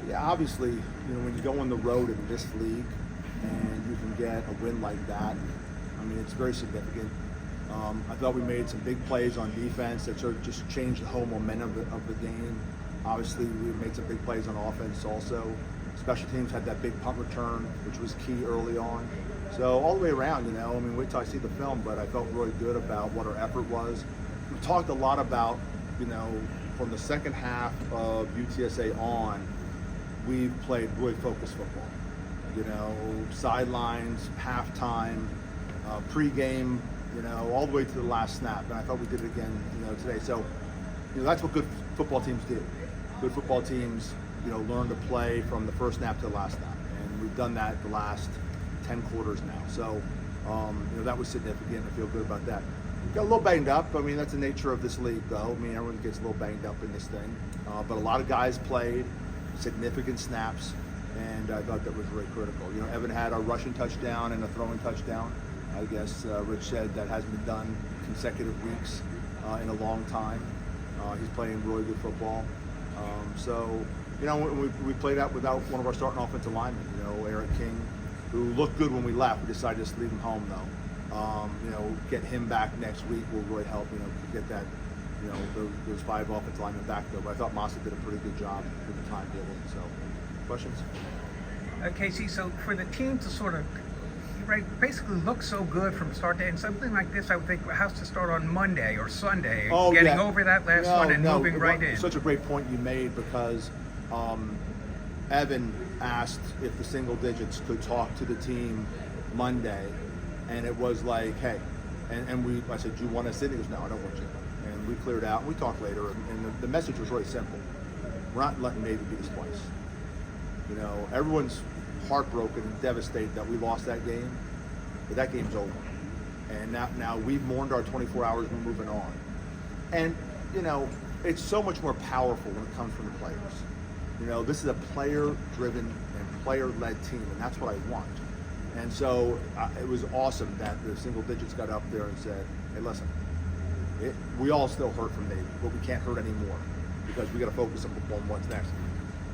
Yeah, obviously, when you go on the road in this league and you can get a win like that, I mean, it's very significant. I thought we made some big plays on defense that sort of just changed the whole momentum of the game. Obviously, we made some big plays on offense also. Special teams had that big punt return, which was key early on. So all the way around, I mean, wait till I see the film, but I felt really good about what our effort was. We talked a lot about, from the second half of UTSA on, we've played really focused football. Sidelines, halftime, pregame, all the way to the last snap. And I thought we did it again, today. So, that's what good football teams do. Good football teams, learn to play from the first snap to the last snap. And we've done that the last 10 quarters now. So, that was significant. I feel good about that. Got a little banged up. I mean, that's the nature of this league, though. I mean, everyone gets a little banged up in this thing. But a lot of guys played significant snaps, and I thought that was really critical. Evan had a rushing touchdown and a throwing touchdown. I guess Rich said that hasn't been done consecutive weeks in a long time. He's playing really good football. So, we played out without one of our starting offensive linemen, Eric King, who looked good when we left. We decided to just leave him home, though. Get him back next week will really help, get that, those 5 offensive linemen back there. But I thought Massa did a pretty good job with the time dealing. So, questions? Casey, so for the team to sort of basically look so good from start to end, something like this, I would think has to start on Monday or Sunday, getting over that last one and moving right in. Such a great point you made, because Evan asked if the single digits could talk to the team Monday, and it was like, hey, and I said, do you want us in? He goes, no, I don't want you. And we cleared out, and we talked later, and the message was really simple. We're not letting Navy beat us twice. Everyone's heartbroken and devastated that we lost that game, but that game's over. And now we've mourned our 24 hours, we're moving on. And, it's so much more powerful when it comes from the players. This is a player-driven and player-led team, and that's what I want. And so it was awesome that the single digits got up there and said, hey, listen, we all still hurt from Navy, but we can't hurt anymore because we got to focus on what's next.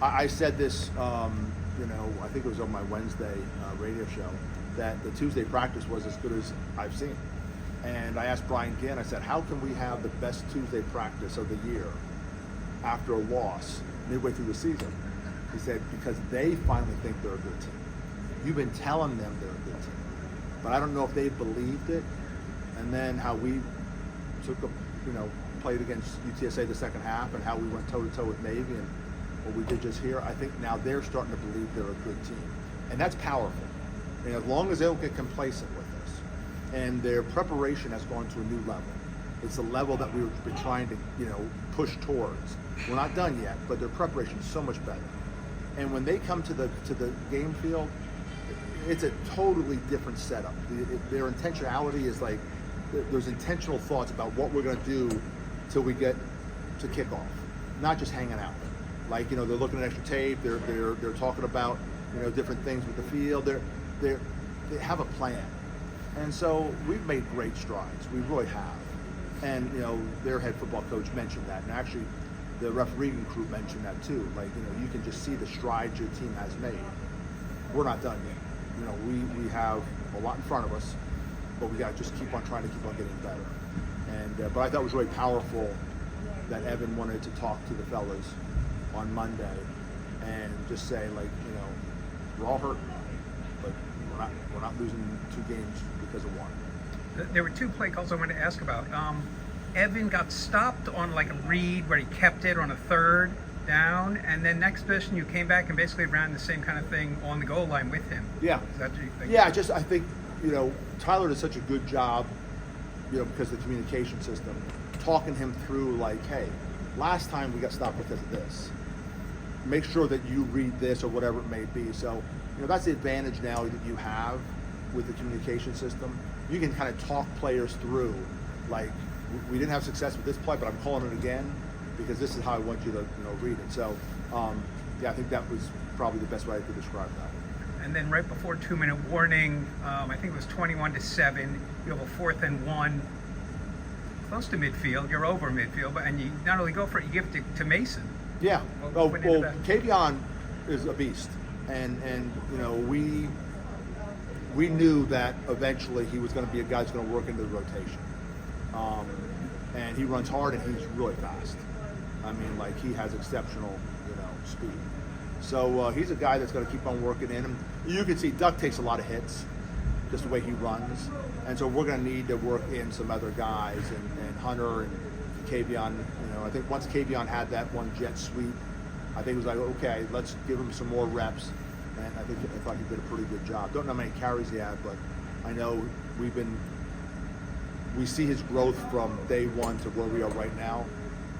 I said this, I think it was on my Wednesday radio show, that the Tuesday practice was as good as I've seen. And I asked Brian Ginn, I said, how can we have the best Tuesday practice of the year after a loss midway through the season? He said, because they finally think they're a good team. You've been telling them they're a good team, but I don't know if they believed it. And then how we played against UTSA the second half, and how we went toe-to-toe with Navy, and what we did just here, I think now they're starting to believe they're a good team. And that's powerful. And as long as they don't get complacent with us, and their preparation has gone to a new level. It's a level that we've been trying to, push towards. We're not done yet, but their preparation is so much better. And when they come to the game field, it's a totally different setup. Their intentionality is like, there's intentional thoughts about what we're going to do till we get to kickoff, not just hanging out. Like, they're looking at extra tape. They're talking about, different things with the field. They have a plan, and so we've made great strides. We really have. And their head football coach mentioned that, and actually, the refereeing crew mentioned that too. Like, you can just see the strides your team has made. We're not done yet. We have a lot in front of us, but we got to just keep on trying to keep on getting better. And but I thought it was really powerful that Evan wanted to talk to the fellas on Monday and just say, like, we're all hurt, but we're not losing 2 games because of one. There were 2 play calls I wanted to ask about. Evan got stopped on like a read where he kept it on a 3rd down, and then next possession you came back and basically ran the same kind of thing on the goal line with him. Yeah. I think Tyler did such a good job, because of the communication system, talking him through like, hey, last time we got stopped because of this. Make sure that you read this or whatever it may be. So, that's the advantage now that you have with the communication system. You can kind of talk players through, like, we didn't have success with this play, but I'm calling it again because this is how I want you to, read it. So, I think that was probably the best way I could describe that. And then right before 2-minute warning, I think it was 21-7. You have a 4th and 1, close to midfield. You're over midfield, and you not only go for it, you give it to Mason. Yeah. Kavion is a beast, and you know, we knew that eventually he was going to be a guy who's going to work into the rotation. And he runs hard and he's really fast. I mean, like, he has exceptional, you know, speed. So he's a guy that's going to keep on working in him. You can see Duck takes a lot of hits, just the way he runs. And so we're going to need to work in some other guys, and Hunter and Kavion. You know, I think once Kavion had that one jet sweep, I think it was like, okay, let's give him some more reps. And I thought he did a pretty good job. Don't know how many carries he had, but I know we see his growth from day one to where we are right now,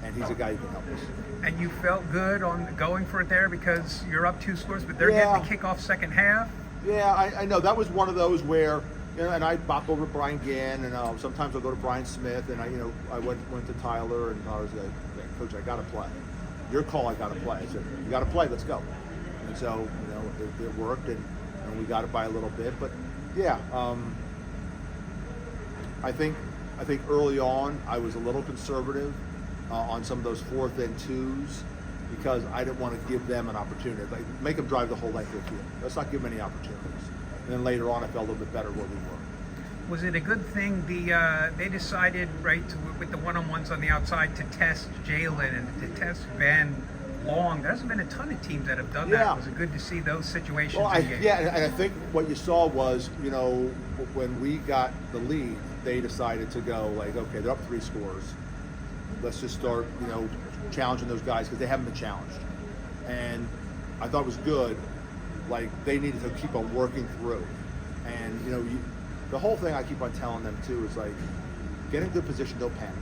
and he's a guy who can help us. And you felt good on going for it there because you're up 2 scores, but they're getting the kickoff second half. Yeah, I know. That was one of those where, you know, and I bop over Brian Ginn, and sometimes I'll go to Brian Smith, and I went to Tyler, and I was like, Coach, I got to play. Your call, I got to play. I said, you got to play, let's go. And so, you know, it worked, and we got it by a little bit. But yeah, I think early on I was a little conservative on some of those 4th and 2s because I didn't want to give them an opportunity. Like, make them drive the whole length of the field. Let's not give them any opportunities. And then later on, I felt a little bit better where we were. Was it a good thing they decided, right, with the one-on-ones on the outside to test Jalen and to test Van long? There hasn't been a ton of teams that have done that. Was it good to see those situations? Well, and I think what you saw was, you know, when we got the lead, they decided to go like, okay, they're up 3 scores. Let's just start, you know, challenging those guys because they haven't been challenged. And I thought it was good. Like, they needed to keep on working through. And, you know, the whole thing I keep on telling them too is like, get in good position, don't panic.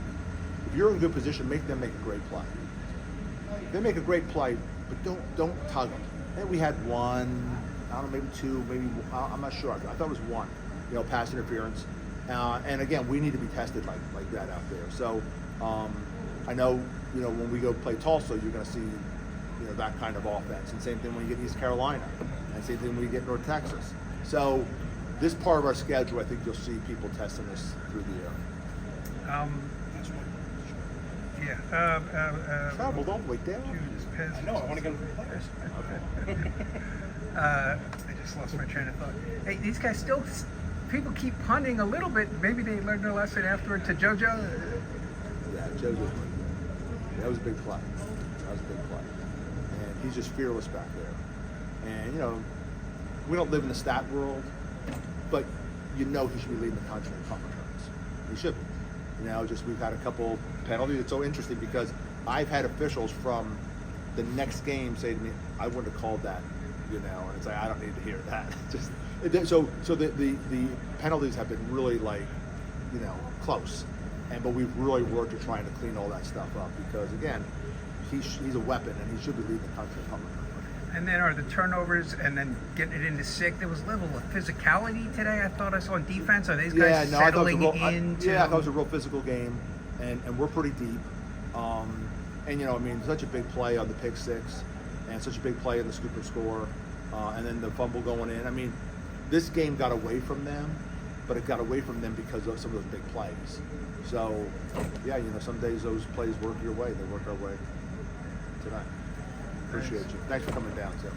If you're in good position, make them make a great play. They make a great play, but don't tug them. And we had 1, I don't know, maybe 2, maybe, I'm not sure. I thought it was 1, you know, pass interference. And again, we need to be tested like that out there. So I know, you know, when we go play Tulsa, you're going to see, you know, that kind of offense. And same thing when you get East Carolina, and same thing when you get North Texas. So this part of our schedule, I think you'll see people testing us through the air. Traveled all the way down. I know, I want to go to the players. Okay. I just lost my train of thought. Hey, these guys still, people keep punting a little bit. Maybe they learned their lesson afterward to JoJo. Yeah, JoJo. That was a big play. That was a big play. And he's just fearless back there. And, you know, we don't live in the stat world, but you know he should be leading the country in punt returns. He should be. You know, just we've had a couple penalties. It's so interesting because I've had officials from the next game say to me, I wouldn't have called that, you know, and it's like, I don't need to hear that. So the penalties have been really, like, you know, close. But we've really worked at trying to clean all that stuff up because, again, he's a weapon and he should be leading the country in punt returns. And then are the turnovers and then getting it into sick? There was a level of physicality today I thought I saw on defense. Are these guys settling into? I thought it was a real physical game, and we're pretty deep. And, you know, I mean, such a big play on the pick 6 and such a big play in the scoop and score, and then the fumble going in. I mean, this game got away from them, but it got away from them because of some of those big plays. So, yeah, you know, some days those plays work your way. They work our way tonight. Appreciate you. Thanks for coming down, Tim.